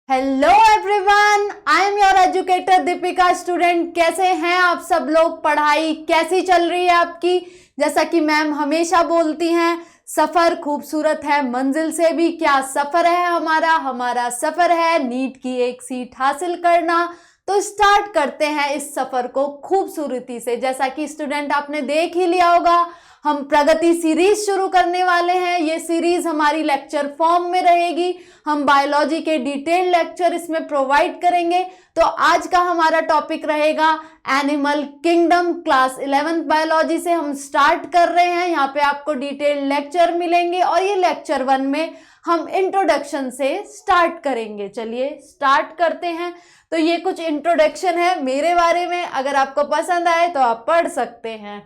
Hello everyone, I am your educator Deepika. Student, कैसे हैं आप सब लोग? पढ़ाई कैसी चल रही है आपकी? जैसा कि मैम हमेशा बोलती हैं, सफर खूबसूरत है, मंजिल से भी क्या सफर है हमारा सफर है नीट की एक सीट हासिल करना। तो स्टार्ट करते हैं इस सफर को खूबसूरती से। जैसा कि स्टूडेंट आपने देख ही लिया होगा, हम प्रगति सीरीज शुरू करने वाले हैं। ये सीरीज हमारी लेक्चर फॉर्म में रहेगी। हम बायोलॉजी के डिटेल लेक्चर इसमें प्रोवाइड करेंगे। तो आज का हमारा टॉपिक रहेगा animal kingdom. Class 11th biology से हम स्टार्ट कर रहे हैं। यहाँ पे आपको डिटेल लेक्चर मिलेंगे और ये लेक्चर 1 में हम इंट्रोडक्शन से स्टार्ट करेंगे। चलिए स्टार्ट करते हैं। तो ये कुछ इंट्रोडक्शन है मेरे बारे में, अगर आपको पसंद आए तो आप पढ़ सकते हैं।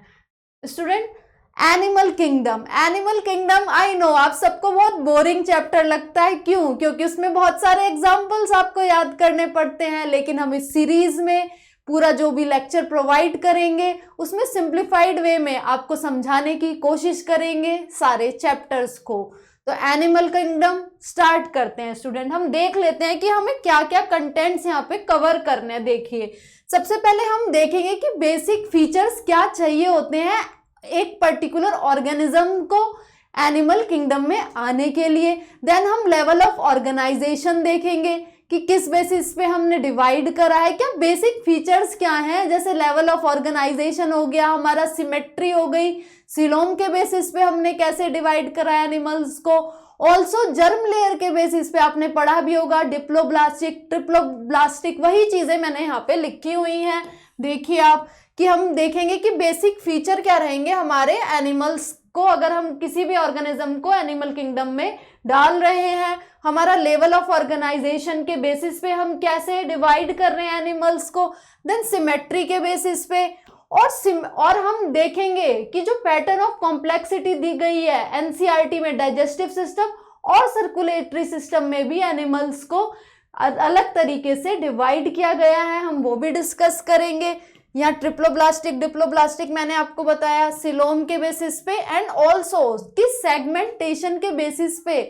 Student, animal kingdom I know आप सबको बहुत बोरिंग चैप्टर लगता है। क्यों? क्योंकि उसमें बहुत सारे एग्जाम्पल्स आपको याद करने पड़ते हैं। लेकिन हम इस सीरीज में पूरा जो भी लेक्चर प्रोवाइड करेंगे उसमें सिंप्लीफाइड वे में आपको समझाने की कोशिश करेंगे सारे चैप्टर्स को। तो एनिमल किंगडम स्टार्ट करते हैं। स्टूडेंट, हम देख लेते हैं कि हमें क्या क्या कंटेंट्स यहाँ पे कवर करने हैं। देखिए, सबसे पहले हम देखेंगे कि बेसिक फीचर्स क्या चाहिए होते हैं एक पर्टिकुलर ऑर्गेनिज्म को एनिमल किंगडम में आने के लिए। देन हम लेवल ऑफ ऑर्गेनाइजेशन देखेंगे कि किस बेसिस पे हमने डिवाइड करा है, क्या बेसिक फीचर्स क्या हैं। जैसे लेवल ऑफ ऑर्गेनाइजेशन हो गया हमारा, सिमेट्री हो गई, सिलोम के बेसिस पे हमने कैसे डिवाइड करा है एनिमल्स को। ऑल्सो जर्म लेयर के बेसिस पे आपने पढ़ा भी होगा, डिप्लोब्लास्टिक, ट्रिप्लोब्लास्टिक, वही चीजें मैंने यहाँ पे लिखी हुई हैं। देखिए आप कि हम देखेंगे कि बेसिक फीचर क्या रहेंगे हमारे एनिमल्स को, अगर हम किसी भी ऑर्गेनिज्म को एनिमल किंगडम में डाल रहे हैं। हमारा लेवल ऑफ ऑर्गेनाइजेशन के बेसिस पे हम कैसे डिवाइड कर रहे हैं एनिमल्स को। देन सिमेट्री के बेसिस पे और हम देखेंगे कि जो पैटर्न ऑफ कॉम्प्लेक्सिटी दी गई है एनसीईआरटी में, डाइजेस्टिव सिस्टम और सर्कुलेटरी सिस्टम में भी एनिमल्स को अलग तरीके से डिवाइड किया गया है, हम वो भी डिस्कस करेंगे। यहाँ ट्रिप्लोब्लास्टिक, डिप्लोब्लास्टिक मैंने आपको बताया, सिलोम के बेसिस पे, एंड ऑल्सो किस सेगमेंटेशन के बेसिस पे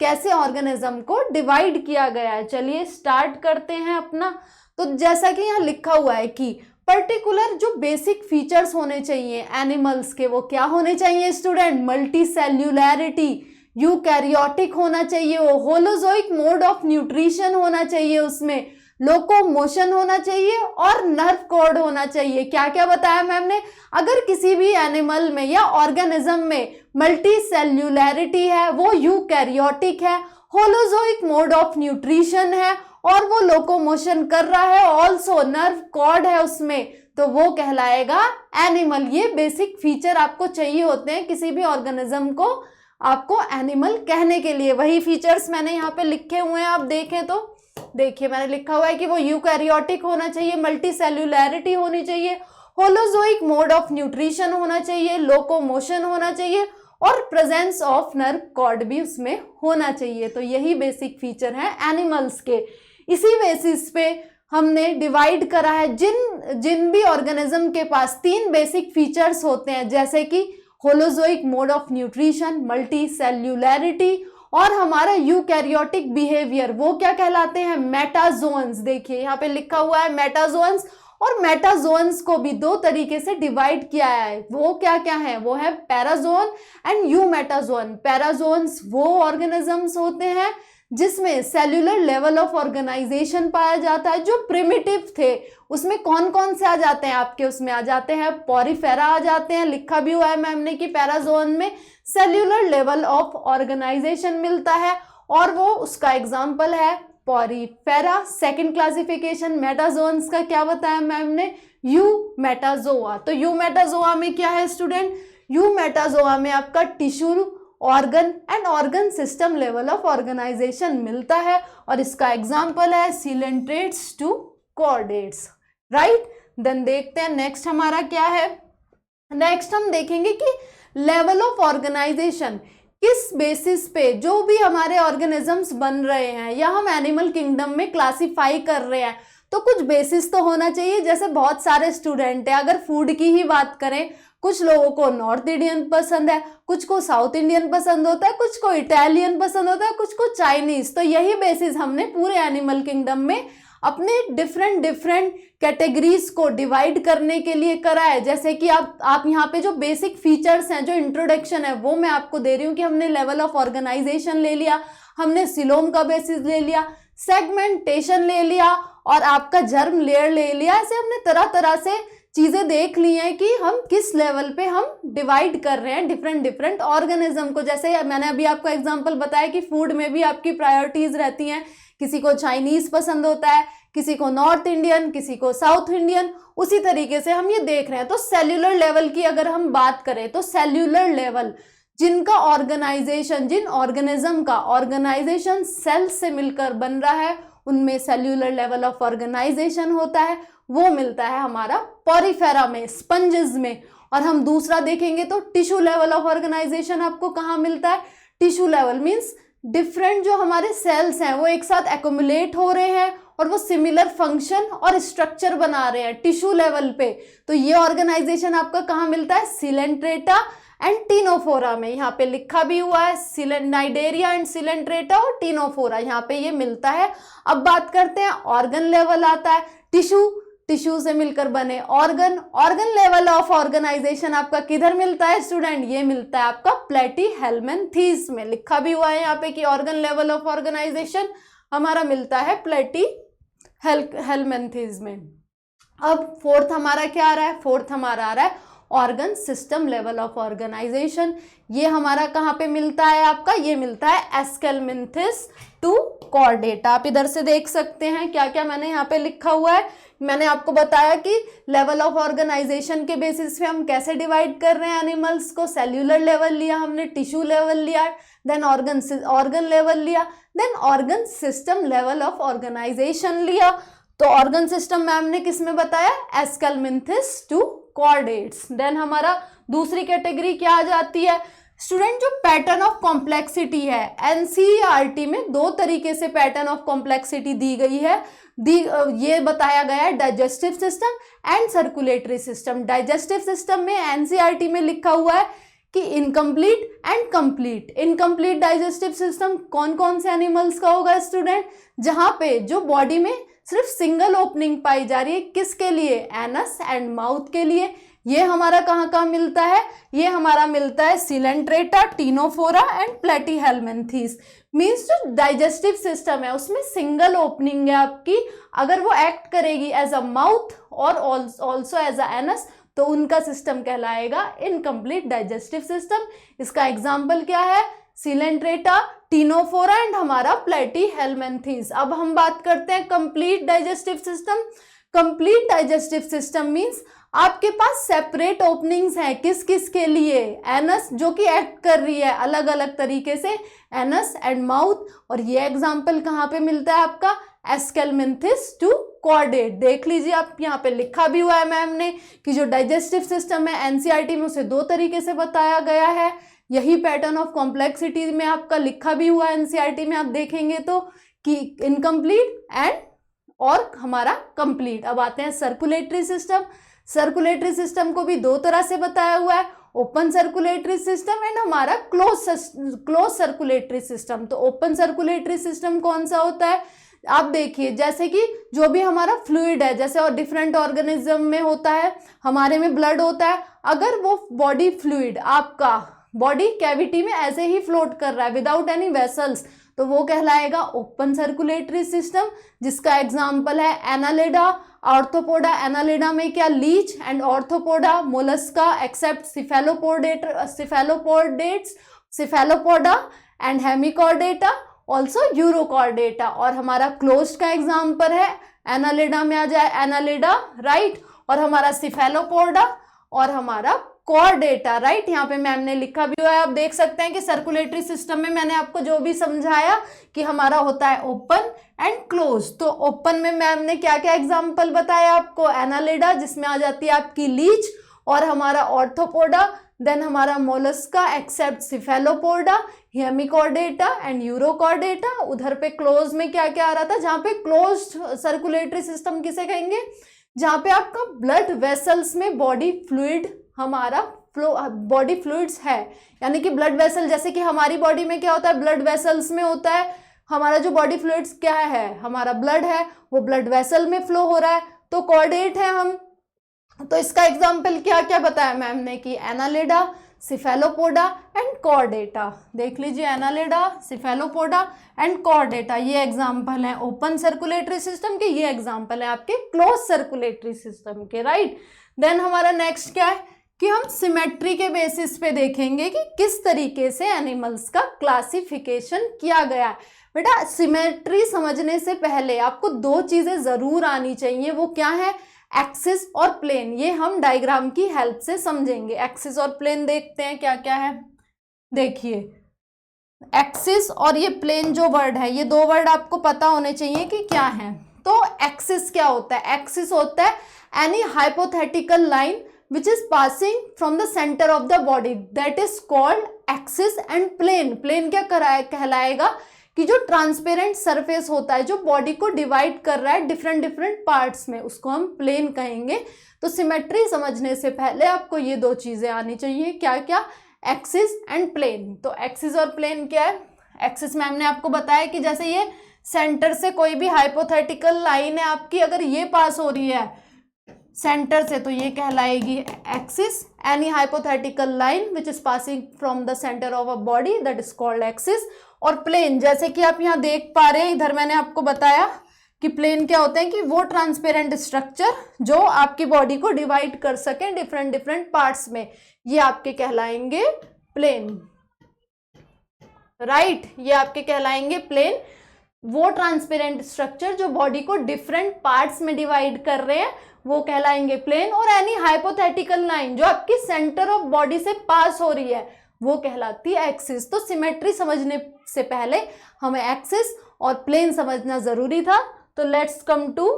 कैसे ऑर्गेनिज्म को डिवाइड किया गया है। चलिए स्टार्ट करते हैं अपना। तो जैसा कि यहाँ लिखा हुआ है कि पर्टिकुलर जो बेसिक फीचर्स होने चाहिए एनिमल्स के, वो क्या होने चाहिए स्टूडेंट? मल्टी सेल्यूलैरिटी, यूकैरियोटिक होना चाहिए, वो होलोजोइक मोड ऑफ न्यूट्रिशन होना चाहिए, उसमें लोकोमोशन होना चाहिए और नर्व कॉर्ड होना चाहिए। क्या क्या बताया मैम ने? अगर किसी भी एनिमल में या ऑर्गेनिज्म में मल्टी सेल्यूलैरिटी है, वो यूकैरियोटिक है, होलोजोइक मोड ऑफ न्यूट्रिशन है और वो लोकोमोशन कर रहा है, ऑल्सो नर्व कॉर्ड है उसमें, तो वो कहलाएगा एनिमल। ये बेसिक फीचर आपको चाहिए होते हैं किसी भी ऑर्गेनिज्म को आपको एनिमल कहने के लिए। वही फीचर्स मैंने यहाँ पे लिखे हुए हैं, आप देखें तो देखिए मैंने लिखा हुआ है कि वो यूकैरियोटिक होना चाहिए, मल्टी सेल्यूलैरिटी होनी चाहिए, होलोजोइक मोड ऑफ न्यूट्रिशन होना चाहिए, लोकोमोशन होना चाहिए और प्रेजेंस ऑफ नर्व कॉर्ड भी उसमें होना चाहिए। तो यही बेसिक फीचर है एनिमल्स के। इसी बेसिस पे हमने डिवाइड करा है जिन भी ऑर्गेनिज्म के पास 3 बेसिक फीचर्स होते हैं, जैसे कि holozoic mode of nutrition, multi cellularity और हमारा यूकैरियोटिक बिहेवियर, वो क्या कहलाते हैं? मेटाजोन्स। देखिए यहाँ पे लिखा हुआ है मेटाजोन्स, और मेटाजोन्स को भी 2 तरीके से डिवाइड किया है। वो क्या क्या है? वो है पैराजोन एंड यूमेटाजोन। पैराजोन्स वो ऑर्गेनिजम्स होते हैं जिसमें सेल्यूलर लेवल ऑफ ऑर्गेनाइजेशन पाया जाता है, जो प्रिमिटिव थे। उसमें कौन कौन से आ जाते हैं आपके? उसमें आ जाते हैं पॉरीफेरा आ जाते हैं, लिखा भी हुआ है मैम ने कि पैराजोन में सेल्यूलर लेवल ऑफ ऑर्गेनाइजेशन मिलता है और वो उसका एग्जाम्पल है पॉरीफेरा। सेकंड क्लासिफिकेशन मेटाजोन्स का क्या बताया मैम ने? यूमेटाजोआ। तो यूमेटाजोआ में क्या है स्टूडेंट? यूमेटाजोआ में आपका tissue, organ and organ system level of organization मिलता है और इसका एग्जाम्पल है coelenterates to chordates, right. Then देखते हैं नेक्स्ट हमारा क्या है। नेक्स्ट हम देखेंगे कि लेवल ऑफ ऑर्गेनाइजेशन किस बेसिस पे जो भी हमारे ऑर्गेनिजम्स बन रहे हैं या हम एनिमल किंगडम में क्लासिफाई कर रहे हैं, तो कुछ बेसिस तो होना चाहिए। जैसे बहुत सारे स्टूडेंट हैं, अगर फूड की ही बात करें, कुछ लोगों को नॉर्थ इंडियन पसंद है, कुछ को साउथ इंडियन पसंद होता है, कुछ को इटालियन पसंद होता है, कुछ को चाइनीज। तो यही बेसिस हमने पूरे एनिमल किंगडम में अपने डिफरेंट कैटेगरीज को डिवाइड करने के लिए करा है। जैसे कि आप यहाँ पे जो बेसिक फीचर्स हैं, जो इंट्रोडक्शन है, वो मैं आपको दे रही हूँ कि हमने लेवल ऑफ ऑर्गेनाइजेशन ले लिया, हमने सिलोम का बेसिस ले लिया, सेगमेंटेशन ले लिया और आपका जर्म लेयर ले लिया। ऐसे हमने तरह तरह से चीजें देख ली हैं कि हम किस लेवल पे हम डिवाइड कर रहे हैं डिफरेंट ऑर्गेनिज्म को। जैसे मैंने अभी आपको एग्जांपल बताया कि फूड में भी आपकी प्रायोरिटीज रहती हैं, किसी को चाइनीज पसंद होता है, किसी को नॉर्थ इंडियन, किसी को साउथ इंडियन, उसी तरीके से हम ये देख रहे हैं। तो सेल्यूलर लेवल की अगर हम बात करें तो सेल्यूलर लेवल जिनका ऑर्गेनाइजेशन, जिन ऑर्गेनिज्म का ऑर्गेनाइजेशन सेल से मिलकर बन रहा है, उनमें सेल्यूलर लेवल ऑफ ऑर्गेनाइजेशन होता है, वो मिलता है हमारा पोरिफेरा में, स्पंजेस में। और हम दूसरा देखेंगे तो टिश्यू लेवल ऑफ ऑर्गेनाइजेशन आपको कहाँ मिलता है? टिश्यू लेवल मीन्स डिफरेंट जो हमारे सेल्स हैं वो एक साथ एक्युमुलेट हो रहे हैं और वो सिमिलर फंक्शन और स्ट्रक्चर बना रहे हैं टिश्यू लेवल पे। तो ये ऑर्गेनाइजेशन आपका कहाँ मिलता है? सिलेंट्रेटा एंड टीनोफोरा में। यहाँ पे लिखा भी हुआ है सिलेनाइडेरिया एंड सिलेंट्रेटा और टीनोफोरा, यहाँ पे ये मिलता है। अब बात करते हैं ऑर्गन लेवल आता है, टिश्यू से मिलकर बने ऑर्गन लेवल ऑफ ऑर्गेनाइजेशन आपका किधर मिलता है स्टूडेंट? ये मिलता है आपका प्लेटीहेल्मिन्थेस में। लिखा भी हुआ है यहाँ पे कि ऑर्गन लेवल ऑफ ऑर्गेनाइजेशन हमारा मिलता है प्लेटीहेल्मिन्थेस में। अब फोर्थ हमारा क्या आ रहा है? फोर्थ हमारा आ रहा है organ system level of organization. ये हमारा कहाँ पे मिलता है आपका? ये मिलता है एस्केल्मिन्थेस टू कॉर्डेटा। आप इधर से देख सकते हैं क्या क्या मैंने यहाँ पे लिखा हुआ है। मैंने आपको बताया कि लेवल ऑफ ऑर्गेनाइजेशन के बेसिस पे हम कैसे डिवाइड कर रहे हैं एनिमल्स को। सेल्यूलर लेवल लिया हमने, टिश्यू लेवल लिया, देन ऑर्गन लेवल लिया, then organ system level of organization लिया। तो ऑर्गन सिस्टम मैम ने किस में बताया? एस्केल्मिन्थेस टू कॉर्डेट्स। देन हमारा दूसरी कैटेगरी क्या आ जाती है स्टूडेंट? जो पैटर्न ऑफ कॉम्प्लेक्सिटी है, एनसीईआरटी में दो तरीके से पैटर्न ऑफ कॉम्प्लेक्सिटी दी गई है। ये बताया गया है digestive system and circulatory system. Digestive system में एनसीईआरटी में लिखा हुआ है कि incomplete and complete. Incomplete digestive system कौन कौन से एनिमल्स का होगा स्टूडेंट? जहां पे जो बॉडी में सिर्फ सिंगल ओपनिंग पाई जा रही है, किसके लिए? एनस एंड माउथ के लिए। ये हमारा कहाँ मिलता है? ये हमारा मिलता है Coelenterata, Ctenophora and Platyhelminthes. Means जो डाइजेस्टिव सिस्टम है उसमें सिंगल ओपनिंग है आपकी, अगर वो एक्ट करेगी एज अ माउथ और ऑल्सो एज अ एनस तो उनका सिस्टम कहलाएगा इनकम्प्लीट डाइजेस्टिव सिस्टम। इसका एग्जाम्पल क्या है? सिलेंट्रेटा, टीनोफोरा एंड हमारा प्लेटीहेल्मिन्थेस। अब हम बात करते हैं complete digestive system. Complete digestive system means आपके पास सेपरेट ओपनिंग्स हैं, किस किस के लिए? एनस जो कि एक्ट कर रही है अलग अलग तरीके से, एनस एंड माउथ। और ये एग्जाम्पल कहाँ पे मिलता है आपका? एस्केल्मिन्थेस टू कॉर्डेट। देख लीजिए आप, यहाँ पे लिखा भी हुआ है मैम ने कि जो डाइजेस्टिव सिस्टम है एनसीईआरटी में उसे दो तरीके से बताया गया है। यही पैटर्न ऑफ कॉम्प्लेक्सिटी में आपका लिखा भी हुआ है एनसीईआरटी में, आप देखेंगे तो कि इनकम्प्लीट एंड और हमारा कंप्लीट। अब आते हैं सर्कुलेटरी सिस्टम। सर्कुलेटरी सिस्टम को भी दो तरह से बताया हुआ है, ओपन सर्कुलेटरी सिस्टम एंड हमारा क्लोज सर्कुलेटरी सिस्टम। तो ओपन सर्कुलेटरी सिस्टम कौन सा होता है? आप देखिए जैसे कि जो भी हमारा फ्लूइड है, जैसे और डिफरेंट ऑर्गेनिज्म में होता है, हमारे में ब्लड होता है, अगर वो बॉडी फ्लूइड आपका बॉडी कैविटी में ऐसे ही फ्लोट कर रहा है विदाउट एनी वेसल्स, तो वो कहलाएगा ओपन सर्कुलेटरी सिस्टम, जिसका एग्जाम्पल है एनालिडा, आर्थ्रोपोडा। एनालिडा में क्या? Leech and Arthropoda, Mollusca except Cephalopoda and Hemichordata, also Urochordata. और हमारा क्लोज्ड का एग्जाम्पल है एनालिडा में आ जाए एनालिडा, राइट, और हमारा सिफेलोपोडा और हमारा कॉर्डेटा, राइट। यहाँ पे मैम ने लिखा भी हुआ है, आप देख सकते हैं कि सर्कुलेटरी सिस्टम में मैंने आपको जो भी समझाया कि हमारा होता है ओपन एंड क्लोज। तो ओपन में मैम ने क्या क्या एग्जांपल बताया आपको? एनालिडा जिसमें आ जाती है आपकी लीच, और हमारा आर्थ्रोपोडा, देन हमारा Mollusca except Cephalopoda, Hemichordata and Urochordata. उधर पे क्लोज में क्या क्या आ रहा था? जहाँ पे क्लोज्ड सर्कुलेटरी सिस्टम किसे कहेंगे? जहाँ पे आपका ब्लड वेसल्स में बॉडी फ्लूइड हमारा फ्लो बॉडी फ्लूइड्स है, यानी कि ब्लड वेसल, जैसे कि हमारी बॉडी में क्या होता है, ब्लड वेसल्स में होता है, हमारा जो बॉडी फ्लूइड्स क्या है, हमारा ब्लड है, वो ब्लड वेसल में फ्लो हो रहा है, तो कॉर्डेट है हम। तो इसका एग्जाम्पल क्या क्या बताया मैम ने कि एनालिडा, सिफेलोपोडा एंड कॉर्डेटा। देख लीजिए, एनालिडा, सिफेलोपोडा एंड कॉर्डेटा, ये एग्जाम्पल है ओपन सर्कुलेटरी सिस्टम के, ये एग्जाम्पल है आपके क्लोज सर्कुलेटरी सिस्टम के, राइट। देन हमारा नेक्स्ट क्या है कि हम सिमेट्री के बेसिस पे देखेंगे कि किस तरीके से एनिमल्स का क्लासिफिकेशन किया गया है। बेटा सिमेट्री समझने से पहले आपको दो चीजें जरूर आनी चाहिए, वो क्या है, एक्सिस और प्लेन। ये हम डायग्राम की हेल्प से समझेंगे। एक्सिस और प्लेन देखते हैं क्या क्या है। देखिए, एक्सिस और ये प्लेन जो वर्ड है, ये दो वर्ड आपको पता होने चाहिए कि क्या है। तो एक्सिस क्या होता है, एक्सिस होता है any hypothetical line which is passing from the center of the body, that is called axis and plane। Plane क्या कहलाएगा कि जो ट्रांसपेरेंट सरफेस होता है, जो बॉडी को डिवाइड कर रहा है डिफरेंट डिफरेंट पार्ट्स में, उसको हम प्लेन कहेंगे। तो सिमेट्री समझने से पहले आपको ये दो चीजें आनी चाहिए, क्या क्या, एक्सिस एंड प्लेन। तो एक्सिस और प्लेन क्या है, एक्सिस मैम ने आपको बताया कि जैसे ये सेंटर से कोई भी हाइपोथेटिकल लाइन है आपकी, अगर ये पास हो रही है सेंटर से, तो ये कहलाएगी axis. Any hypothetical line which is passing from the centre of a body, that is called axis. और प्लेन, जैसे कि आप यहाँ देख पा रहे हैं, इधर मैंने आपको बताया कि प्लेन क्या होते हैं कि वो ट्रांसपेरेंट स्ट्रक्चर जो आपकी बॉडी को डिवाइड कर सके डिफरेंट डिफरेंट पार्ट्स में, ये आपके कहलाएंगे प्लेन, राइट। ये आपके कहलाएंगे प्लेन, वो ट्रांसपेरेंट स्ट्रक्चर जो बॉडी को डिफरेंट पार्ट्स में डिवाइड कर रहे हैं, वो कहलाएंगे प्लेन। और एनी हाइपोथेटिकल लाइन जो आपकी सेंटर ऑफ बॉडी से पास हो रही है, वो कहलाती है एक्सिस। तो सिमेट्री समझने से पहले हमें एक्सिस और प्लेन समझना जरूरी था। तो let's come to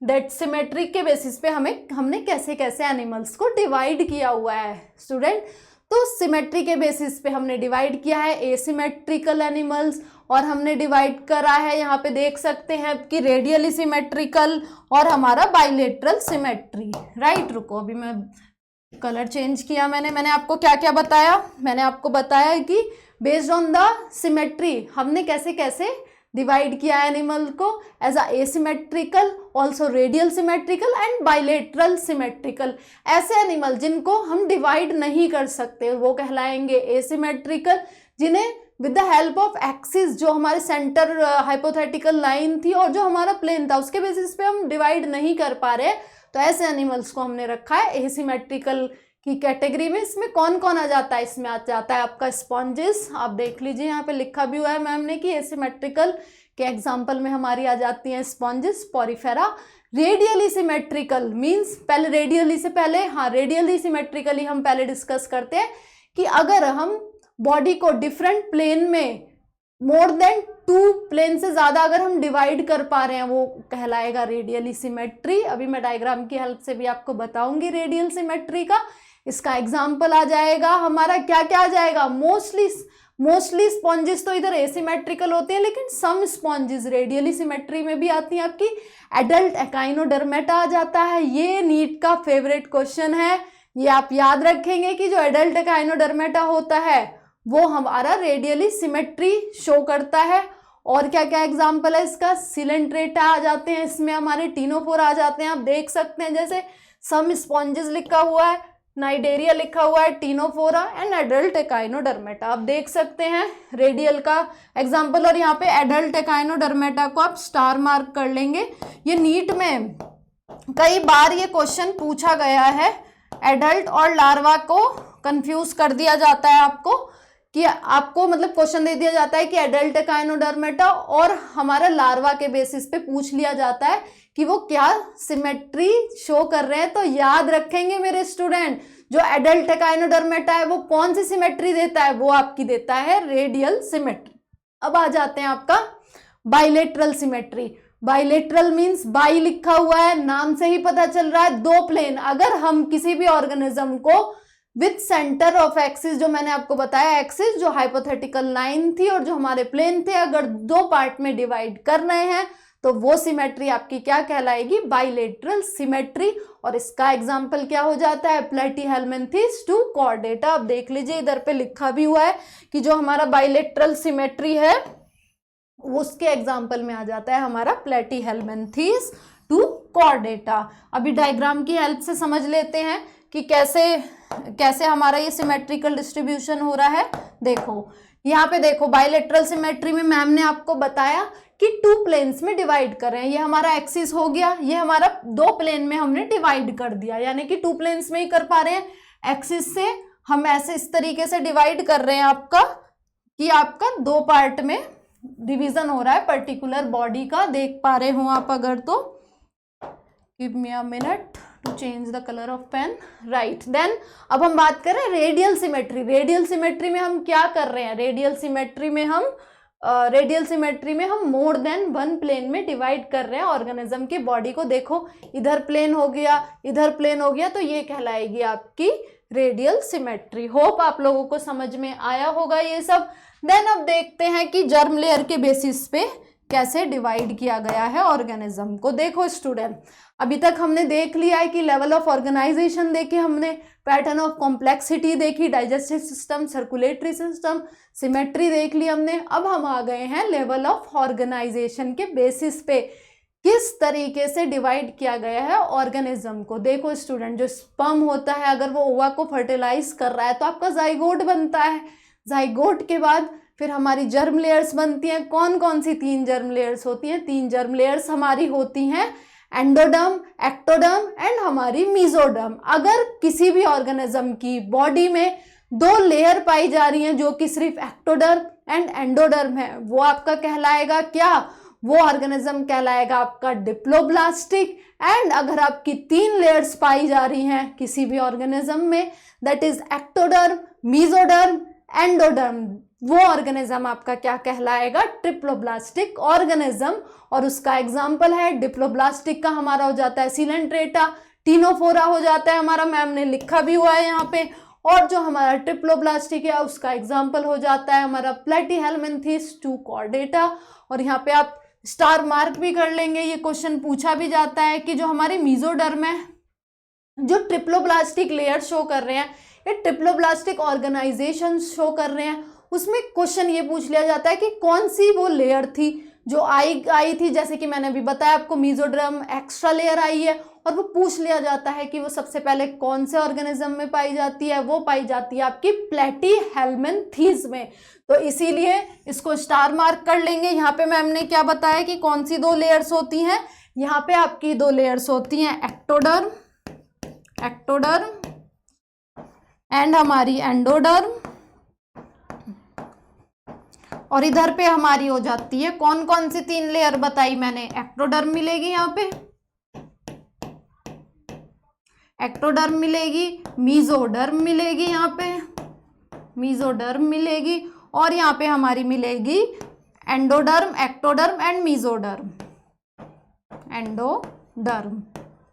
that, symmetry के बेसिस पे हमने कैसे कैसे एनिमल्स को डिवाइड किया हुआ है स्टूडेंट। तो सिमेट्री के बेसिस पे हमने डिवाइड किया है एसिमेट्रिकल एनिमल्स, और हमने डिवाइड करा है, यहाँ पे देख सकते हैं कि रेडियली सिमेट्रिकल और हमारा बाइलेटरल सिमेट्री, राइट। रुको, अभी मैं कलर चेंज किया, मैंने आपको क्या क्या बताया, मैंने आपको बताया कि बेस्ड ऑन द सिमेट्री हमने कैसे कैसे डिवाइड किया एनिमल को, as a asymmetrical, also radial symmetrical and bilateral symmetrical. ऐसे एनिमल जिनको हम डिवाइड नहीं कर सकते वो कहलाएंगे एसिमेट्रिकल, जिन्हें with the help of axis, जो हमारे सेंटर हाइपोथेटिकल लाइन थी और जो हमारा प्लेन था, उसके बेसिस पे हम डिवाइड नहीं कर पा रहे, तो ऐसे एनिमल्स को हमने रखा है एसिमेट्रिकल की कैटेगरी में। इसमें कौन कौन आ जाता है, इसमें आ जाता है आपका स्पॉन्जेस। आप देख लीजिए, यहाँ पे लिखा भी हुआ है मैम ने कि एसिमेट्रिकल के एग्जाम्पल में हमारी आ जाती हैं sponges, Porifera. Radially symmetrical means, पहले रेडियली से पहले, हाँ रेडियली सिमेट्रिकली हम पहले डिस्कस करते हैं कि अगर हम बॉडी को डिफरेंट प्लेन में मोर देन 2 प्लेन से ज्यादा अगर हम डिवाइड कर पा रहे हैं, वो कहलाएगा रेडियली सिमेट्री। अभी मैं डायग्राम की हेल्प से भी आपको बताऊंगी रेडियल सिमेट्री का। इसका एग्जाम्पल आ जाएगा हमारा, क्या क्या आ जाएगा, मोस्टली स्पॉन्जेस तो इधर एसिमेट्रिकल होते हैं, लेकिन सम स्पॉन्जेस रेडियली सिमेट्री में भी आती हैं। आपकी एडल्ट एकाइनोडर्मेटा आ जाता है, ये नीट का फेवरेट क्वेश्चन है। ये आप याद रखेंगे कि जो एडल्ट एकाइनोडर्मेटा होता है वो हमारा रेडियली सिमेट्री शो करता है। और क्या क्या एग्जाम्पल है इसका, सिलेंट्रेटा आ जाते हैं, इसमें हमारे टीनोफोर आ जाते हैं। आप देख सकते हैं जैसे सम स्पॉन्जेस लिखा हुआ है, नाइडेरिया लिखा हुआ है, टीनोफोरा एंड एडल्ट एकाइनोडर्मेटा आप देख सकते हैं रेडियल का एग्जाम्पल। और यहाँ पे एडल्ट एकाइनोडर्मेटा को आप स्टार मार्क कर लेंगे। ये नीट में कई बार ये क्वेश्चन पूछा गया है, एडल्ट और लार्वा को कंफ्यूज कर दिया जाता है आपको, कि आपको मतलब क्वेश्चन दे दिया जाता है कि एडल्ट एकाइनोडर्मेटा और हमारा लार्वा के बेसिस पे पूछ लिया जाता है कि वो क्या सिमेट्री शो कर रहे हैं। तो याद रखेंगे मेरे स्टूडेंट, जो एडल्ट एकाइनोडर्मेटा है वो कौन सी सिमेट्री देता है, वो आपकी देता है रेडियल सिमेट्री। अब आ जाते हैं आपका bilateral symmetry. Bilateral means by लिखा हुआ है, नाम से ही पता चल रहा है 2 प्लेन। अगर हम किसी भी ऑर्गेनिज्म को विथ सेंटर ऑफ एक्सिस, जो मैंने आपको बताया एक्सिस जो हाइपोथेटिकल लाइन थी और जो हमारे प्लेन थे, अगर 2 पार्ट में डिवाइड कर रहे हैं तो वो सिमेट्री आपकी क्या कहलाएगी, बाइलेटरल सिमेट्री। और इसका एग्जाम्पल क्या हो जाता है, प्लेटीहेल्मिन्थेस टू कॉर्डेटा। अब देख लीजिए इधर पे लिखा भी हुआ है कि जो हमारा बाइलेटरल सिमेट्री है उसके एग्जाम्पल में आ जाता है हमारा प्लेटीहेल्मिन्थेस टू कॉर्डेटा। अभी डायग्राम की हेल्प से समझ लेते हैं कि कैसे हमारा ये सिमेट्रिकल डिस्ट्रीब्यूशन हो रहा है। देखो यहाँ पे देखो, बाइलेटरल सिमेट्री में मैम ने आपको बताया कि 2 प्लेन्स में डिवाइड कर रहे हैं। ये हमारा एक्सिस हो गया, ये हमारा 2 प्लेन में हमने डिवाइड कर दिया, यानी कि 2 प्लेन्स में ही कर पा रहे हैं। एक्सिस से हम ऐसे इस तरीके से डिवाइड कर रहे हैं आपका कि आपका 2 पार्ट में डिवीजन हो रहा है पर्टिकुलर बॉडी का। देख पा रहे हो आप अगर तो, give me a minute to change the colour of pen, right. Then अब हम बात कर रहे हैं रेडियल सिमेट्री। रेडियल सिमेट्री में हम क्या कर रहे हैं, रेडियल सिमेट्री में हम मोर देन 1 प्लेन में डिवाइड कर रहे हैं ऑर्गेनिज्म की बॉडी को। देखो इधर प्लेन हो गया, इधर प्लेन हो गया, तो ये कहलाएगी आपकी रेडियल सिमेट्री। होप आप लोगों को समझ में आया होगा ये सब। देन अब देखते हैं कि जर्म लेयर के बेसिस पे कैसे डिवाइड किया गया है ऑर्गेनिज्म को। देखो स्टूडेंट, अभी तक हमने देख लिया है कि लेवल ऑफ ऑर्गेनाइजेशन देखे हमने, पैटर्न ऑफ कॉम्प्लेक्सिटी देखी, digestive system, circulatory system, symmetry देख ली हमने। अब हम आ गए हैं लेवल ऑफ ऑर्गेनाइजेशन के बेसिस पे किस तरीके से डिवाइड किया गया है ऑर्गेनिज्म को। देखो स्टूडेंट, जो स्पर्म होता है अगर वो ओवा को फर्टिलाइज कर रहा है तो आपका जाइगोट बनता है। जाइगोट के बाद फिर हमारी जर्म लेयर्स बनती हैं। कौन कौन सी 3 जर्म लेयर्स होती हैं, 3 जर्म लेयर्स हमारी होती हैं, एंडोडर्म, एक्टोडर्म एंड हमारी मीजोडर्म। अगर किसी भी ऑर्गेनिज्म की बॉडी में 2 लेयर पाई जा रही हैं जो कि सिर्फ एक्टोडर्म एंड एंडोडर्म है, वो आपका कहलाएगा क्या, वो ऑर्गेनिज्म कहलाएगा आपका डिप्लोब्लास्टिक। एंड अगर आपकी 3 लेयर्स पाई जा रही हैं किसी भी ऑर्गेनिज्म में, that is ectoderm, mesoderm, endoderm, वो ऑर्गेनिज्म आपका क्या कहलाएगा, ट्रिप्लोब्लास्टिक ऑर्गेनिज्म। और उसका एग्जाम्पल है डिप्लोब्लास्टिक का हमारा हो जाता है सिलेंट्रेटा, टीनोफोरा हो जाता है हमारा, मैम ने लिखा भी हुआ है यहाँ पे। और जो हमारा ट्रिप्लोब्लास्टिक है उसका एग्जाम्पल हो जाता है हमारा प्लेटीहेल्मिन्थेस टू कॉर्डेटा। और यहाँ पे आप स्टार मार्क भी कर लेंगे, ये क्वेश्चन पूछा भी जाता है कि जो हमारी मीजोडर्म है, जो ट्रिप्लोब्लास्टिक लेयर शो कर रहे हैं, ये ट्रिप्लोब्लास्टिक ऑर्गेनाइजेशन शो कर रहे हैं, उसमें क्वेश्चन ये पूछ लिया जाता है कि कौन सी वो लेयर थी जो आई थी। जैसे कि मैंने अभी बताया आपको, मीजोडर्म एक्स्ट्रा लेयर आई है, और वो पूछ लिया जाता है कि वो सबसे पहले कौन से ऑर्गेनिज्म में पाई जाती है, वो पाई जाती है आपकी प्लेटीहेल्मिन्थेस में। तो इसीलिए इसको स्टार मार्क कर लेंगे। यहाँ पे मैम ने क्या बताया कि कौन सी 2 लेयर्स होती हैं, यहाँ पे आपकी 2 लेयर्स होती हैं, एक्टोडर्म एंड हमारी एंडोडर्म, और इधर पे हमारी हो जाती है कौन कौन सी 3 लेयर बताई मैंने, एक्टोडर्म मिलेगी, यहाँ पे एक्टोडर्म मिलेगी, मीजोडर्म मिलेगी, यहाँ पे मीजोडर्म मिलेगी, और यहाँ पे हमारी मिलेगी endoderm, ectoderm and mesoderm, endoderm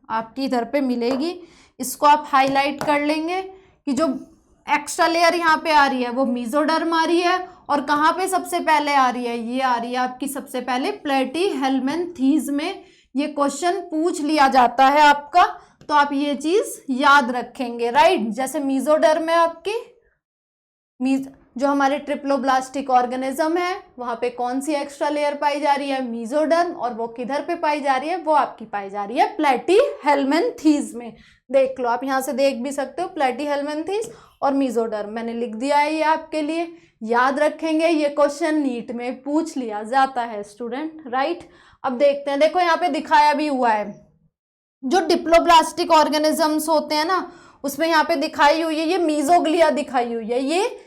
आपकी इधर पे मिलेगी। इसको आप हाईलाइट कर लेंगे कि जो एक्स्ट्रा लेयर यहाँ पे आ रही है वो मीजोडर्म आ रही है, और कहाँ पे सबसे पहले आ रही है, ये आ रही है आपकी सबसे पहले प्लेटीहेल्मिन्थेस में। ये क्वेश्चन पूछ लिया जाता है आपका, तो आप ये चीज याद रखेंगे, राइट। जैसे मीजोडर्म है आपकी, जो हमारे ट्रिप्लोब्लास्टिक ऑर्गेनिज्म है वहां पे कौन सी एक्स्ट्रा लेयर पाई जा रही है, मीजोडर्म, और वो किधर पे पाई जा रही है, वो आपकी पाई जा रही है प्लेटीहेल्मिन्थेस में। देख लो, आप यहाँ से देख भी सकते हो, प्लेटीहेल्मिन्थेस और मीजोडर्म मैंने लिख दिया है, ये आपके लिए याद रखेंगे। ये क्वेश्चन नीट में पूछ लिया जाता है स्टूडेंट, राइट। अब देखते हैं, देखो यहाँ पे दिखाया भी हुआ है, जो डिप्लोब्लास्टिक ऑर्गेनिजम्स होते हैं ना, उसमें यहाँ पे दिखाई हुई है, ये मीजोग्लिया दिखाई हुई है, ये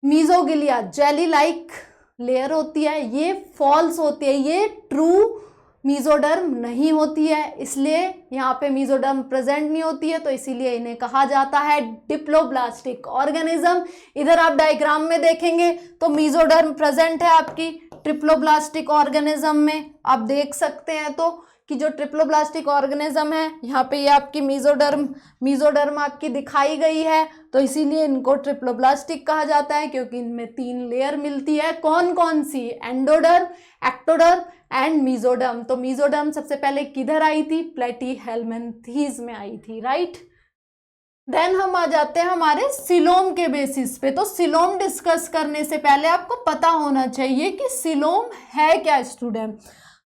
मीजोग्लिया जेली लाइक लेयर होती है, ये फॉल्स होती है, ये ट्रू मीजोडर्म नहीं होती है, इसलिए यहाँ पे मीजोडर्म प्रेजेंट नहीं होती है, तो इसीलिए इन्हें कहा जाता है डिप्लोब्लास्टिक ऑर्गेनिज्म। इधर आप डायग्राम में देखेंगे तो मीजोडर्म प्रेजेंट है आपकी ट्रिप्लोब्लास्टिक ऑर्गेनिज्म में, आप देख सकते हैं। तो कि जो ट्रिप्लोब्लास्टिक ऑर्गेनिज्म है, यहाँ पे ये आपकी मीजोडर्म आपकी दिखाई गई है, तो इसीलिए इनको ट्रिप्लोब्लास्टिक कहा जाता है, क्योंकि इनमें 3 लेयर मिलती है। कौन कौन सी? Endoderm, ectoderm and mesoderm. तो मीजोडर्म सबसे पहले किधर आई थी? प्लेटीहेल्मिन्थीज में आई थी, राइट। देन हम आ जाते हैं हमारे सिलोम के बेसिस पे। तो सिलोम डिस्कस करने से पहले आपको पता होना चाहिए कि सिलोम है क्या स्टूडेंट।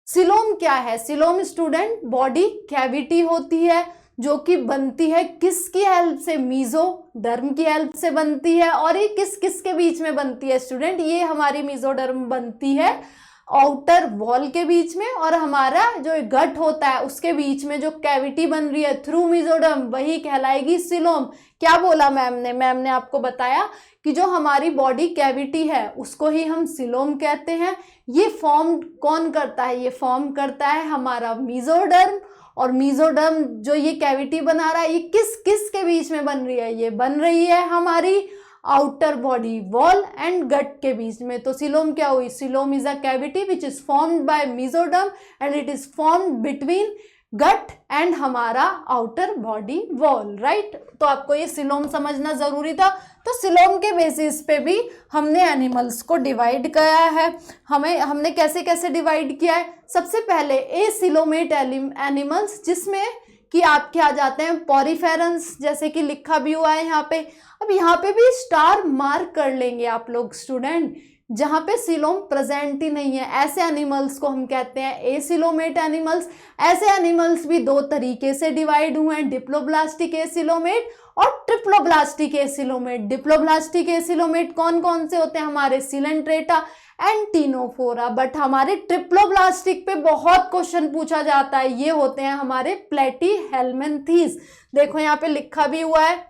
सिलोम क्या है? सिलोम स्टूडेंट बॉडी कैविटी होती है जो कि बनती है किसकी हेल्प से? मीजोडर्म की हेल्प से बनती है। और ये किस किस के बीच में बनती है स्टूडेंट? ये हमारी मीजोडर्म बनती है आउटर वॉल के बीच में, और हमारा जो गट होता है उसके बीच में जो कैविटी बन रही है थ्रू मीजोडर्म, वही कहलाएगी सिलोम। क्या बोला मैम ने? मैम ने आपको बताया कि जो हमारी बॉडी कैविटी है उसको ही हम सिलोम कहते हैं। ये फॉर्म कौन करता है? ये फॉर्म करता है हमारा मीजोडर्म। और मीजोडर्म जो ये कैविटी बना रहा है, ये किस किस के बीच में बन रही है? ये बन रही है हमारी outer body wall and gut के बीच में। तो सिलोम क्या हुई? Coelom is a cavity which is formed by mesoderm and it is formed between gut and हमारा आउटर बॉडी वॉल, राइट। तो आपको ये सिलोम समझना जरूरी था। तो सिलोम के बेसिस पे भी हमने एनिमल्स को डिवाइड किया है। हमने कैसे कैसे डिवाइड किया है? सबसे पहले एसिलोमेट एनिमल्स, जिसमें कि आपके आ जाते हैं पॉरीफेरंस, जैसे कि लिखा भी हुआ है यहाँ पे। अब यहाँ पे भी स्टार मार्क कर लेंगे आप लोग स्टूडेंट, जहाँ पे सिलोम प्रेजेंट ही नहीं है, ऐसे एनिमल्स को हम कहते हैं एसिलोमेट एनिमल्स। ऐसे एनिमल्स भी 2 तरीके से डिवाइड हुए हैं, डिप्लोब्लास्टिक एसिलोमेट और ट्रिप्लोब्लास्टिक एसिलोमेट। डिप्लोब्लास्टिक एसिलोमेट कौन कौन से होते हैं? हमारे सिलेंट्रेटा एंड टीनोफोरा। बट हमारे ट्रिप्लोब्लास्टिक पे बहुत क्वेश्चन पूछा जाता है, ये होते हैं हमारे प्लेटीहेल्मिन्थीज। देखो यहाँ पे लिखा भी हुआ है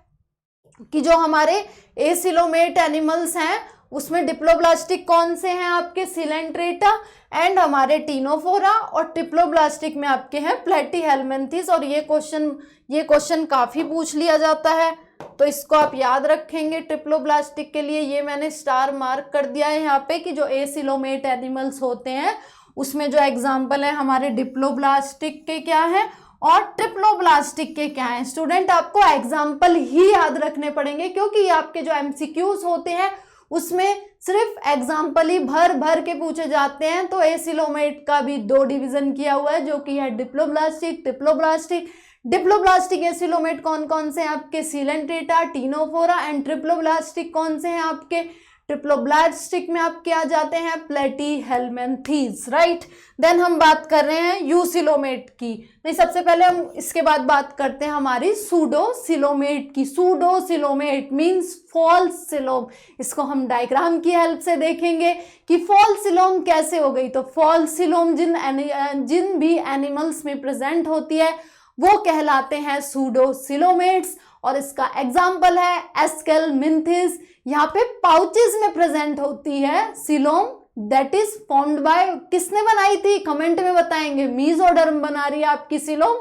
कि जो हमारे एसिलोमेट एनिमल्स हैं उसमें डिप्लोब्लास्टिक कौन से हैं? आपके सिलेंट्रेटा एंड हमारे टीनोफोरा, और ट्रिप्लोब्लास्टिक में आपके हैं प्लेटीहेल्मिन्थीज। और ये क्वेश्चन काफी पूछ लिया जाता है, तो इसको आप याद रखेंगे ट्रिप्लोब्लास्टिक के लिए। ये मैंने स्टार मार्क कर दिया है यहाँ पे कि जो एसिलोमेट एनिमल्स होते हैं उसमें जो एग्जाम्पल है हमारे डिप्लोब्लास्टिक के क्या है और ट्रिप्लोब्लास्टिक के क्या है। स्टूडेंट आपको एग्जाम्पल ही याद रखने पड़ेंगे, क्योंकि आपके जो एमसीक्यूज होते हैं उसमें सिर्फ एग्जाम्पल ही भर भर के पूछे जाते हैं। तो एसिलोमेट का भी 2 डिवीजन किया हुआ है, जो कि है डिप्लोब्लास्टिक, ट्रिप्लोब्लास्टिक। डिप्लोब्लास्टिक एसिलोमेट कौन कौन से हैं? आपके सिलेंट्रेटा, टीनोफोरा एंड ट्रिप्लोब्लास्टिक कौन से हैं? आपके ट्रिप्लोब्लास्टिक में आपके आ जाते हैं प्लेटीहेल्मिन्थीज, राइट। देन हम बात कर रहे हैं यूसिलोमेट की। नहीं, सबसे पहले हम इसके बाद बात करते हैं हमारी सूडोसिलोमेट की। Pseudocoelomate means false coelom. इसको हम डायग्राम की हेल्प से देखेंगे कि फॉल्स सिलोम कैसे हो गई। तो फॉल्स सिलोम जिन भी एनिमल्स में प्रेजेंट होती है वो कहलाते हैं सूडोसिलोमेट्स। और इसका एग्जाम्पल है एस्केलमिन्थीज। यहाँ पे पाउचेस में प्रेजेंट होती है coelom, that is formed bye, किसने बनाई थी? कमेंट में बताएंगे। मीजोडर्म बना रही है आपकी सिलोम,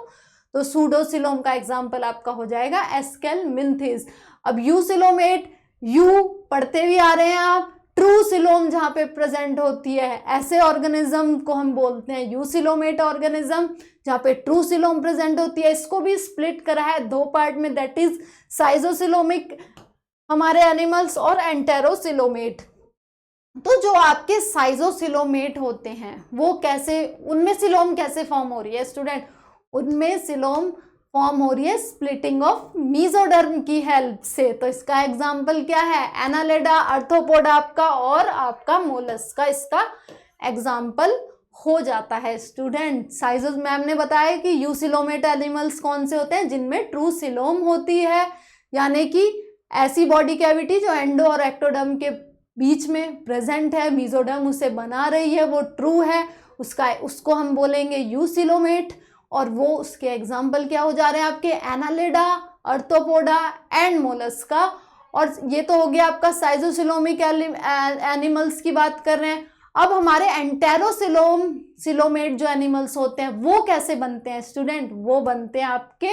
तो सूडोसिलोम का एग्जाम्पल आपका हो जाएगा एस्केलमिन्थीज। अब यूसिलोमेट, यू पढ़ते भी आ रहे हैं आप। ट्रू सिलोम जहाँ पे प्रेजेंट होती है, ऐसे ऑर्गेनिज्म को हम बोलते हैं यूसिलोमेट ऑर्गेनिज्म, जहाँ पे ट्रू सिलोम प्रेजेंट होती है। इसको भी स्प्लिट करा है 2 पार्ट में, दैट इज साइजोसिलोमिक हमारे एनिमल्स और एंटेरोसिलोमेट। तो जो आपके साइजोसिलोमेट होते हैं वो कैसे, उनमें सिलोम कैसे फॉर्म हो रही है स्टूडेंट? उनमें सिलोम फॉर्म हो रही है स्प्लिटिंग ऑफ मीजोडर्म की हेल्प से। तो इसका एग्जाम्पल क्या है? एनालिडा, आर्थ्रोपोडा आपका और आपका मोलस्का इसका एग्जाम्पल हो जाता है स्टूडेंट। साइजेस मैम ने बताया कि यूसिलोमेट एनिमल्स कौन से होते हैं? जिनमें ट्रू सिलोम होती है, यानी कि ऐसी बॉडी कैविटी जो एंडो और एक्टोडर्म के बीच में प्रेजेंट है, मीजोडर्म उसे बना रही है, वो ट्रू है, उसको हम बोलेंगे यूसिलोमेट। और वो उसके एग्जाम्पल क्या हो जा रहे हैं आपके? Annelida, arthropoda and Mollusca. और ये तो हो गया आपका साइजोसिलोमिक एनिमल्स की बात कर रहे हैं। अब हमारे एंटेरोसिलोमेट जो एनिमल्स होते हैं वो कैसे बनते हैं स्टूडेंट? वो बनते हैं आपके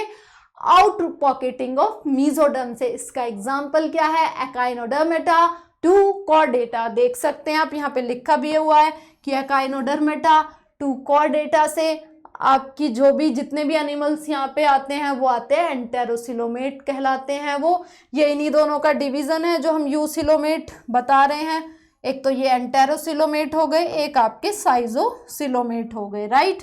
आउट पॉकेटिंग ऑफ मीजोडर्म से। इसका एग्जाम्पल क्या है? Echinodermata to Chordata. देख सकते हैं आप, यहाँ पे लिखा भी हुआ है कि एकाइनोडर्मेटा टू कॉर्डेटा से आपकी जो भी जितने भी एनिमल्स यहाँ पे आते हैं वो आते हैं एंटेरोसिलोमेट कहलाते हैं वो। ये इन्हीं दोनों का डिवीजन है जो हम यूसिलोमेट बता रहे हैं। एक तो ये एंटेरोसिलोमेट हो गए, एक आपके साइजोसिलोमेट हो गए, राइट।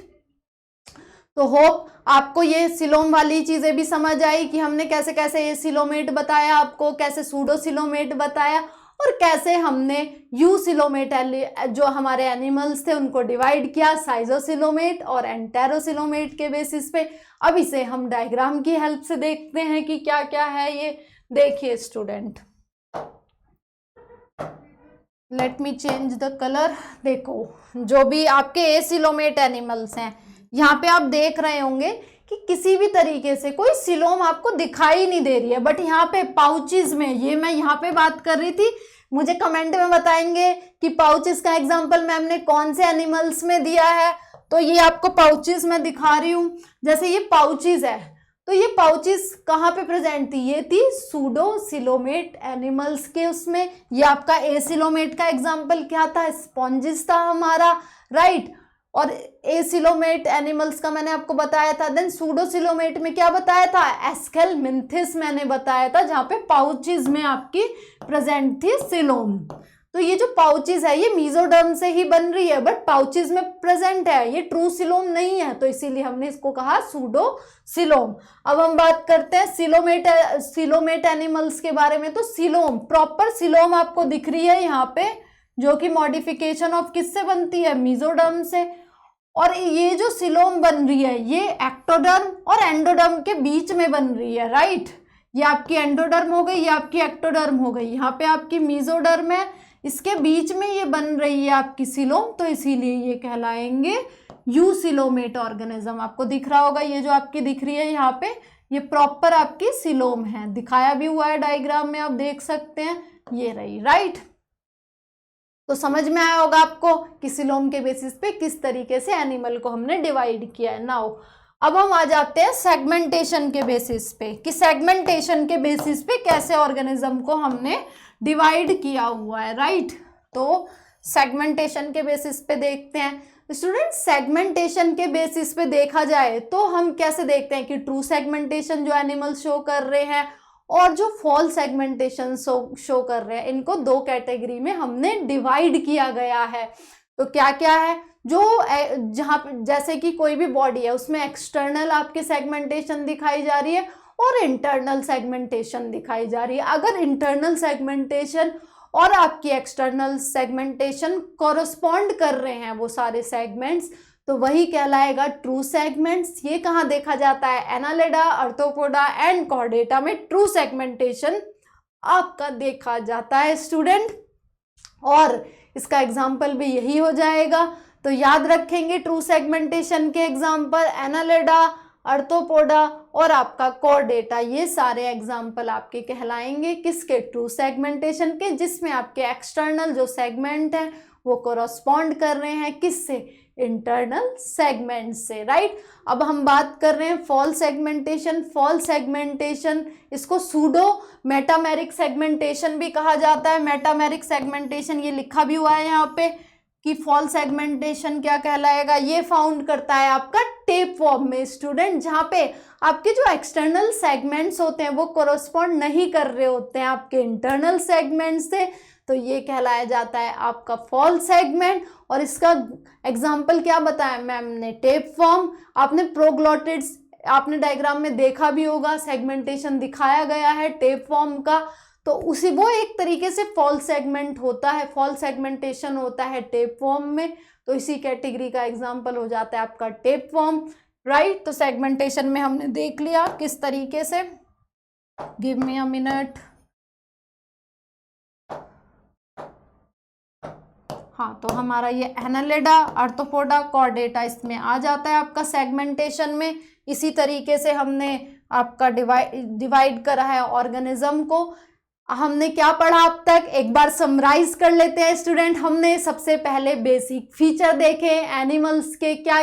तो होप आपको ये सिलोम वाली चीजें भी समझ आई कि हमने कैसे कैसे ये सिलोमेट बताया आपको, कैसे सूडोसिलोमेट बताया, और कैसे हमने यूसिलोमेट जो हमारे एनिमल्स थे उनको डिवाइड किया साइजोसिलोमेट और एंटेरोसिलोमेट के बेसिस पे। अब इसे हम डायग्राम की हेल्प से देखते हैं कि क्या क्या है ये। देखिए student, let me change the colour. देखो जो भी आपके एसिलोमेट एनिमल्स हैं, यहाँ पे आप देख रहे होंगे कि किसी भी तरीके से कोई सिलोम आपको दिखाई नहीं दे रही है, बट यहाँ पे पाउचेस में, ये मैं यहाँ पे बात कर रही थी, मुझे कमेंट में बताएंगे कि पाउचेस का एग्जांपल मैम ने कौन से एनिमल्स में दिया है। तो ये आपको पाउचेस में दिखा रही हूँ। जैसे ये पाउचेस है, तो ये पाउचेस कहाँ पे प्रेजेंट थी, ये थी सूडोसिलोमेट एनिमल्स के उसमें। ये आपका एसिलोमेट का एग्जाम्पल क्या था, स्पॉन्जिस था हमारा, राइट। और एसिलोमेट एनिमल्स का मैंने आपको बताया था। देन सूडोसिलोमेट में क्या बताया था, एस्केलमिंथिस मैंने बताया था, जहाँ पे पाउचेस में आपकी प्रेजेंट थी सिलोम। तो ये जो पाउचेस है ये मीजोडर्म से ही बन रही है, बट पाउचेस में प्रेजेंट है, ये ट्रू सिलोम नहीं है, तो इसीलिए हमने इसको कहा सूडोसिलोम। अब हम बात करते हैं सिलोमेट एनिमल्स के बारे में। तो सिलोम, प्रॉपर सिलोम आपको दिख रही है यहाँ पे, जो कि मॉडिफिकेशन ऑफ किससे बनती है, मीजोडर्म से। और ये जो सिलोम बन रही है ये एक्टोडर्म और एंडोडर्म के बीच में बन रही है, राइट। ये आपकी एंडोडर्म हो गई, ये आपकी एक्टोडर्म हो गई, यहाँ पे आपकी मीजोडर्म है, इसके बीच में ये बन रही है आपकी सिलोम, तो इसीलिए ये कहलाएंगे यूसिलोमेट ऑर्गेनिज्म। आपको दिख रहा होगा ये जो आपकी दिख रही है यहाँ पे, ये प्रॉपर आपकी सिलोम है, दिखाया भी हुआ है डायग्राम में, आप देख सकते हैं, ये रही, राइट। तो समझ में आया होगा आपको कि सिलोम के बेसिस पे किस तरीके से एनिमल को हमने डिवाइड किया है। नाउ अब हम आ जाते हैं सेगमेंटेशन के बेसिस पे, कि सेगमेंटेशन के बेसिस पे कैसे ऑर्गेनिज्म को हमने डिवाइड किया हुआ है, राइट। तो सेगमेंटेशन के बेसिस पे देखते हैं स्टूडेंट। सेगमेंटेशन के बेसिस पे देखा जाए तो हम कैसे देखते हैं कि ट्रू सेगमेंटेशन जो एनिमल शो कर रहे हैं और जो फॉल्स सेगमेंटेशन शो कर रहे हैं, इनको दो कैटेगरी में हमने डिवाइड किया गया है। तो क्या क्या है, जो जहाँ जैसे कि कोई भी बॉडी है उसमें एक्सटर्नल आपके सेगमेंटेशन दिखाई जा रही है और इंटरनल सेगमेंटेशन दिखाई जा रही है। अगर इंटरनल सेगमेंटेशन और आपकी एक्सटर्नल सेगमेंटेशन कॉरस्पॉन्ड कर रहे हैं वो सारे सेगमेंट्स, तो वही कहलाएगा ट्रू सेगमेंट्स। ये कहाँ देखा जाता है, एनालिडा, आर्थ्रोपोडा एंड कॉर्डेटा में ट्रू सेगमेंटेशन आपका देखा जाता है स्टूडेंट। और इसका एग्जाम्पल भी यही हो जाएगा, तो याद रखेंगे ट्रू सेगमेंटेशन के एग्जाम्पल एनालिडा, आर्थ्रोपोडा और आपका कॉर्डेटा, ये सारे एग्जाम्पल आपके कहलाएंगे किसके, ट्रू सेगमेंटेशन के, जिसमें आपके एक्सटर्नल जो सेगमेंट है वो कोरस्पॉन्ड कर रहे हैं किससे, इंटरनल सेगमेंट से, राइट। अब हम बात कर रहे हैं फॉल्स सेगमेंटेशन। फॉल्स सेगमेंटेशन, इसको सूडो मेटामेरिक सेगमेंटेशन भी कहा जाता है। मेटामेरिक सेगमेंटेशन ये लिखा भी हुआ है यहाँ पे कि फॉल्स सेगमेंटेशन क्या कहलाएगा, ये फाउंड करता है आपका टेप फॉर्म में स्टूडेंट, जहाँ पे आपके जो एक्सटर्नल सेगमेंट्स होते हैं वो कोरस्पॉन्ड नहीं कर रहे होते हैं आपके इंटरनल सेगमेंट से, तो ये कहलाया जाता है आपका फॉल्स सेगमेंट। और इसका एग्जाम्पल क्या बताया मैम ने, टेप फॉर्म। आपने प्रोग्लोटिड्स आपने डायग्राम में देखा भी होगा, सेगमेंटेशन दिखाया गया है टेप फॉर्म का, तो उसी वो एक तरीके से फॉल्स सेगमेंट होता है, फॉल्स सेगमेंटेशन होता है टेप फॉर्म में, तो इसी कैटेगरी का एग्जाम्पल हो जाता है आपका टेप फॉर्म, राइट। तो सेगमेंटेशन में हमने देख लिया किस तरीके से, गिव मी अ मिनट। हाँ, तो हमारा ये एनालिडा, आर्थ्रोपोडा, कॉर्डेटा इसमें आ जाता है आपका सेगमेंटेशन में। इसी तरीके से हमने आपका डिवाइड करा है ऑर्गेनिज्म को। हमने क्या पढ़ा अब तक, एक बार समराइज कर लेते हैं स्टूडेंट। हमने सबसे पहले बेसिक फीचर देखे एनिमल्स के, क्या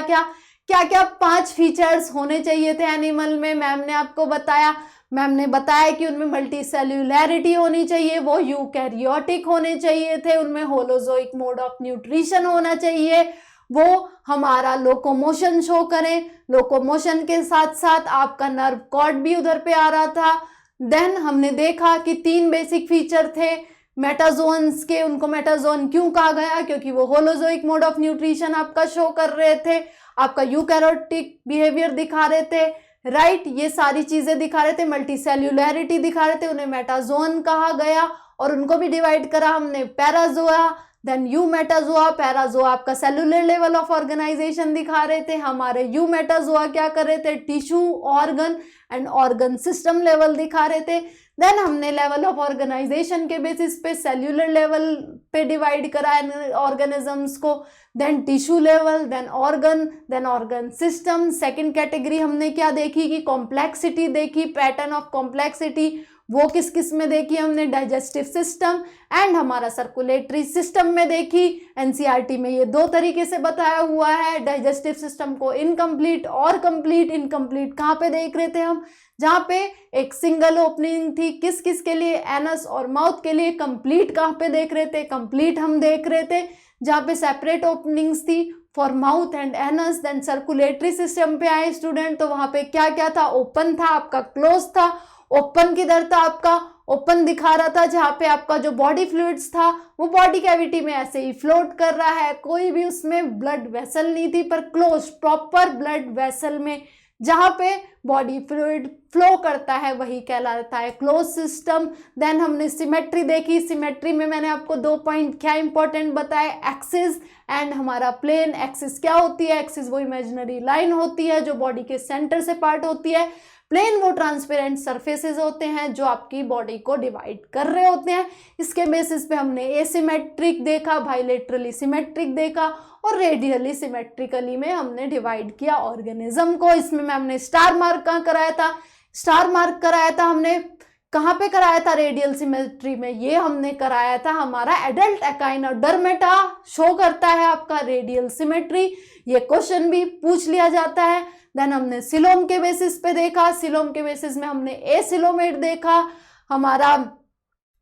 क्या 5 फीचर्स होने चाहिए थे एनिमल में, मैम ने आपको बताया। मैम ने बताया कि उनमें मल्टी सेल्यूलैरिटी होनी चाहिए, वो यूकैरियोटिक होने चाहिए थे, उनमें होलोजोइक मोड ऑफ न्यूट्रिशन होना चाहिए, वो हमारा लोकोमोशन शो करें। लोकोमोशन के साथ साथ आपका नर्व कॉर्ड भी उधर पे आ रहा था। देन हमने देखा कि 3 बेसिक फीचर थे मेटाजोन्स के। उनको मेटाजोन क्यों कहा गया? क्योंकि वो होलोजोइक मोड ऑफ न्यूट्रिशन आपका शो कर रहे थे, आपका यूकैरियोटिक बिहेवियर दिखा रहे थे, राइट, ये सारी चीजें दिखा रहे थे, मल्टीसेल्युलैरिटी दिखा रहे थे, उन्हें मेटाजोन कहा गया। और उनको भी डिवाइड करा हमने पैराजोआ, देन यूमेटाजोआ। पैराजोआ आपका सेलुलर लेवल ऑफ ऑर्गेनाइजेशन दिखा रहे थे, हमारे यूमेटाजोआ क्या कर रहे थे? Tissue, organ and organ system level दिखा रहे थे। देन हमने लेवल ऑफ ऑर्गेनाइजेशन के बेसिस पे सेल्यूलर लेवल पे डिवाइड करा ऑर्गेनिजम्स को, then tissue level, then organ system. Second category हमने क्या देखी कि कॉम्प्लेक्सिटी देखी, पैटर्न ऑफ कॉम्प्लेक्सिटी, वो किस किस में देखी हमने? डाइजेस्टिव सिस्टम एंड हमारा सर्कुलेटरी सिस्टम में देखी। एनसीईआरटी में ये 2 तरीके से बताया हुआ है, डाइजेस्टिव सिस्टम को इनकम्प्लीट और कंप्लीट। इनकम्प्लीट कहाँ पे देख रहे थे हम? जहाँ पे एक सिंगल ओपनिंग थी, किस किस के लिए? एनस और माउथ के लिए। कंप्लीट कहाँ पे देख रहे थे? कंप्लीट हम देख रहे थे जहाँ पे सेपरेट ओपनिंग्स थी for mouth and anus. Then circulatory system पे आए स्टूडेंट, तो वहाँ पे क्या क्या था? ओपन था आपका, क्लोज था। ओपन किधर था आपका? ओपन दिखा रहा था जहाँ पे आपका जो बॉडी फ्लूइड्स था वो बॉडी कैविटी में ऐसे ही फ्लोट कर रहा है, कोई भी उसमें ब्लड वेसल नहीं थी, पर क्लोज प्रॉपर ब्लड वेसल में जहाँ पे बॉडी फ्लूइड फ्लो करता है वही कहलाता है क्लोज सिस्टम। देन हमने सिमेट्री देखी। सिमेट्री में मैंने आपको 2 पॉइंट क्या इंपॉर्टेंट बताए, एक्सिस एंड हमारा प्लेन। एक्सिस क्या होती है? एक्सिस वो इमेजिनरी लाइन होती है जो बॉडी के सेंटर से पार्ट होती है। प्लेन वो ट्रांसपेरेंट सरफेसेस होते हैं जो आपकी बॉडी को डिवाइड कर रहे होते हैं। इसके बेसिस पे हमने एसिमेट्रिक देखा, बाइलेटरली सिमेट्रिक देखा और रेडियली सिमेट्रिकली में हमने डिवाइड किया ऑर्गेनिज्म को। इसमें मैम ने स्टार मार्क कहाँ कराया था? स्टार मार्क कराया था हमने कहाँ पे कराया था? रेडियल सिमेट्री में। ये हमने कराया था हमारा एडल्ट एकाइनोडर्मेटा शो करता है आपका रेडियल सिमेट्री। ये क्वेश्चन भी पूछ लिया जाता है। देन हमने सिलोम के बेसिस पे देखा। सिलोम के बेसिस में हमने एसिलोमेट देखा, हमारा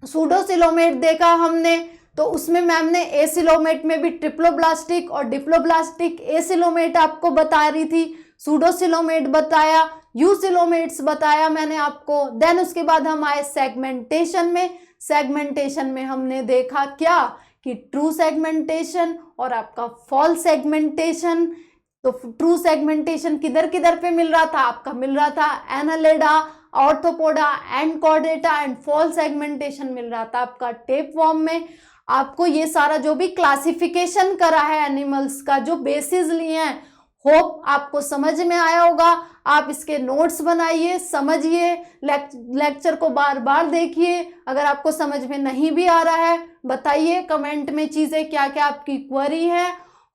सूडोसिलोमेट देखा हमने। तो उसमें मैम ने एसिलोमेट में भी ट्रिप्लोब्लास्टिक और डिप्लोब्लास्टिक एसिलोमेट आपको बता रही थी, सूडोसिलोमेट बताया, यूसिलोमेट्स बताया मैंने आपको। देन उसके बाद हम आए सेगमेंटेशन में। सेगमेंटेशन में हमने देखा क्या कि ट्रू सेगमेंटेशन और आपका फॉल्स सेगमेंटेशन। तो ट्रू सेगमेंटेशन किधर किधर पे मिल रहा था? आपका मिल रहा था Annelida, Arthropoda and Chordata. And false segmentation मिल रहा था आपका टेप वॉर्म में। आपको ये सारा जो भी क्लासिफिकेशन करा है एनिमल्स का, जो बेसिस लिए हैं, होप आपको समझ में आया होगा। आप इसके नोट्स बनाइए, समझिए, लेक्चर को बार बार देखिए। अगर आपको समझ में नहीं भी आ रहा है बताइए कमेंट में चीज़ें क्या क्या आपकी क्वेरी है।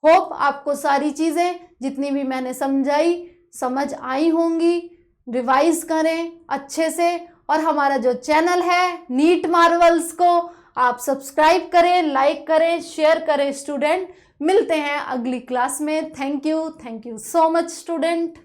होप आपको सारी चीज़ें जितनी भी मैंने समझाई समझ आई होंगी। रिवाइज करें अच्छे से और हमारा जो चैनल है नीट मार्वल्स को आप सब्सक्राइब करें, लाइक करें, शेयर करें स्टूडेंट। मिलते हैं अगली क्लास में। Thank you so much student.